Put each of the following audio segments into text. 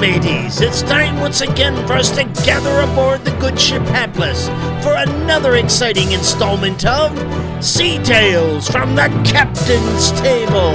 mateys, it's time once again for us to gather aboard the good ship Hapless for another exciting installment of Sea Tales from the Captain's Table.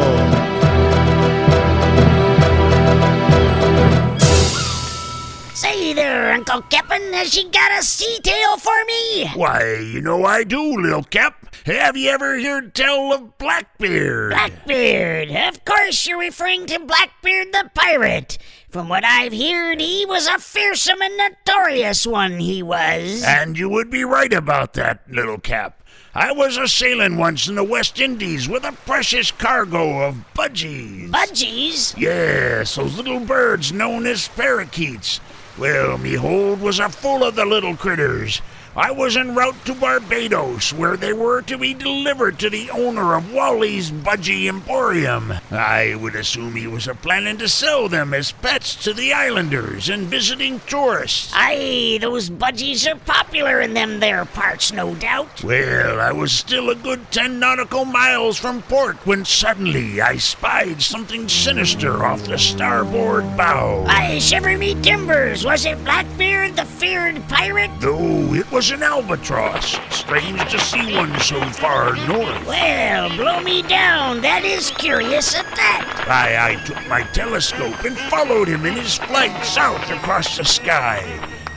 Say there, Uncle Cap'n, has she got a sea tale for me? Why, you know I do, Lil Cap. Have you ever heard tell of Blackbeard? Blackbeard, of course you're referring to Blackbeard the Pirate. From what I've heard, he was a fearsome and notorious one, he was. And you would be right about that, Little Cap. I was a sailing once in the West Indies with a precious cargo of budgies. Budgies? Yes, those little birds known as parakeets. Well, me hold was a full of the little critters. I was en route to Barbados, where they were to be delivered to the owner of Wally's Budgie Emporium. I would assume he was a-planning to sell them as pets to the islanders and visiting tourists. Aye, those budgies are popular in them there parts, no doubt. Well, I was still a good 10 nautical miles from port when suddenly I spied something sinister off the starboard bow. Aye, shiver me timbers, was it Blackbeard the feared pirate? No, it was an albatross. Strange to see one so far north. Well, blow me down, that is curious at that. I took my telescope and followed him in his flight south across the sky.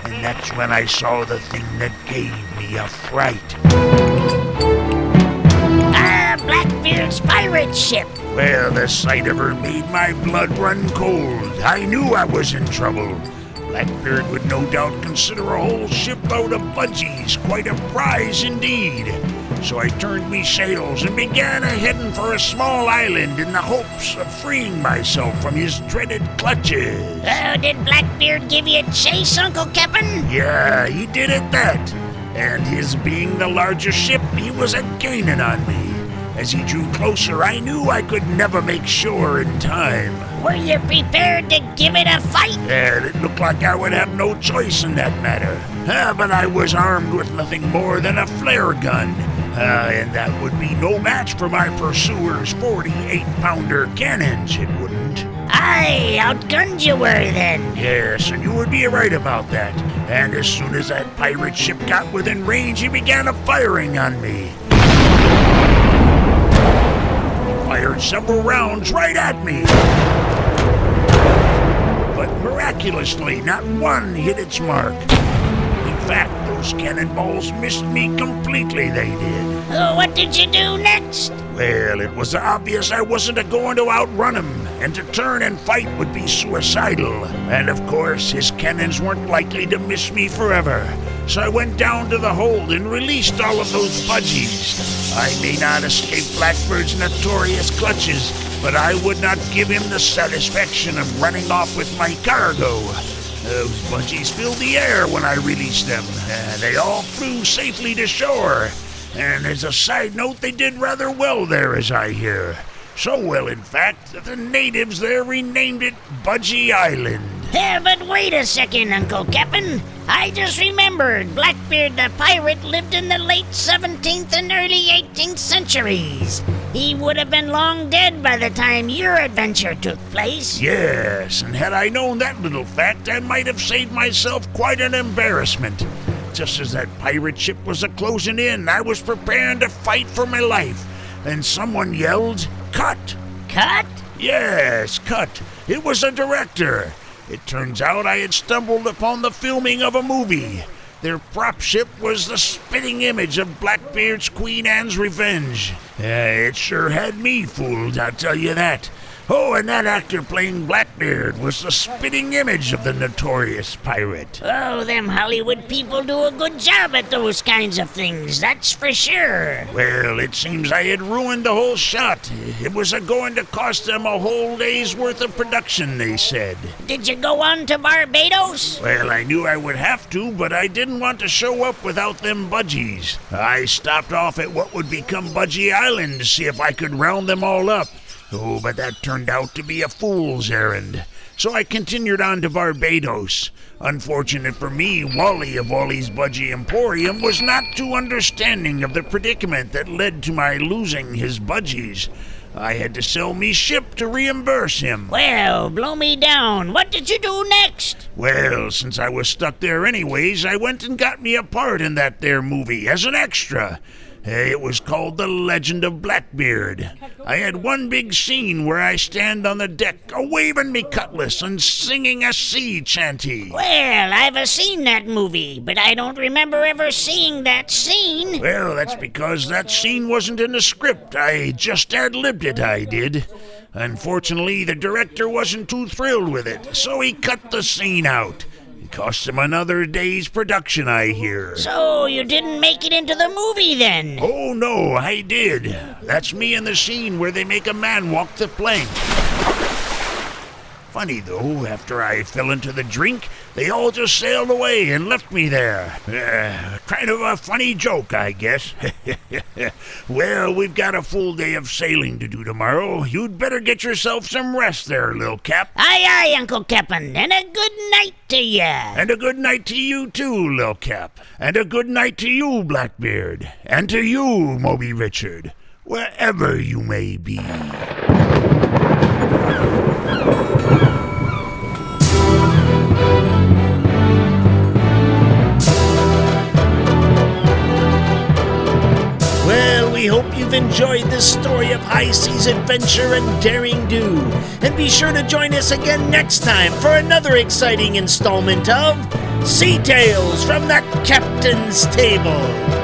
And that's when I saw the thing that gave me a fright. Ah, Blackbeard's pirate ship. Well, the sight of her made my blood run cold. I knew I was in trouble. Blackbeard would no doubt consider a whole shipload of budgies quite a prize indeed. So I turned me sails and began a-heading for a small island in the hopes of freeing myself from his dreaded clutches. Oh, did Blackbeard give you a chase, Uncle Cap'n? Yeah, he did at that. And his being the larger ship, he was a-gaining on me. As he drew closer, I knew I could never make shore in time. Were you prepared to give it a fight? Yeah, it looked like I would have no choice in that matter. But I was armed with nothing more than a flare gun. And that would be no match for my pursuer's 48-pounder cannons, it wouldn't. Aye, outgunned you were then. Yes, and you would be right about that. And as soon as that pirate ship got within range, he began a-firing on me. Fired several rounds right at me. But miraculously, not one hit its mark. In fact, those cannonballs missed me completely, they did. Oh, what did you do next? Well, it was obvious I wasn't a-going to outrun him, and to turn and fight would be suicidal. And of course, his cannons weren't likely to miss me forever. So I went down to the hold and released all of those budgies. I may not escape Blackbeard's notorious clutches, but I would not give him the satisfaction of running off with my cargo. Those budgies filled the air when I released them. They all flew safely to shore. And as a side note, they did rather well there, as I hear. So well, in fact, that the natives there renamed it Budgie Island. Yeah, but wait a second, Uncle Cap'n. I just remembered Blackbeard the Pirate lived in the late 17th and early 18th centuries. He would have been long dead by the time your adventure took place. Yes, and had I known that little fact, I might have saved myself quite an embarrassment. Just as that pirate ship was a-closing in, I was preparing to fight for my life. And someone yelled, "Cut!" Cut? Yes, cut. It was a director. It turns out I had stumbled upon the filming of a movie. Their prop ship was the spitting image of Blackbeard's Queen Anne's Revenge. It sure had me fooled, I'll tell you that. Oh, and that actor playing Blackbeard was the spitting image of the notorious pirate. Oh, them Hollywood people do a good job at those kinds of things, that's for sure. Well, it seems I had ruined the whole shot. It was going to cost them a whole day's worth of production, they said. Did you go on to Barbados? Well, I knew I would have to, but I didn't want to show up without them budgies. I stopped off at what would become Budgie Island to see if I could round them all up. Oh, but that turned out to be a fool's errand. So I continued on to Barbados. Unfortunate for me, Wally of Wally's Budgie Emporium was not too understanding of the predicament that led to my losing his budgies. I had to sell me ship to reimburse him. Well, blow me down. What did you do next? Well, since I was stuck there anyways, I went and got me a part in that there movie as an extra. It was called The Legend of Blackbeard. I had one big scene where I stand on the deck a-waving me cutlass and singing a sea chanty. Well, I've seen that movie, but I don't remember ever seeing that scene. Well, that's because that scene wasn't in the script. I just ad-libbed it, I did. Unfortunately, the director wasn't too thrilled with it, so he cut the scene out. It cost him another day's production, I hear. So you didn't make it into the movie then? Oh, no, I did. That's me in the scene where they make a man walk the plank. Funny, though, after I fell into the drink, they all just sailed away and left me there. Kind of a funny joke, I guess. Well, we've got a full day of sailing to do tomorrow. You'd better get yourself some rest there, Lil Cap. Aye, aye, Uncle Cap'n, and a good night to ya. And a good night to you, too, Lil Cap. And a good night to you, Blackbeard. And to you, Moby Richard, wherever you may be. Well, we hope you've enjoyed this story of high seas adventure and daring do. And be sure to join us again next time for another exciting installment of Sea Tales from the Captain's Table.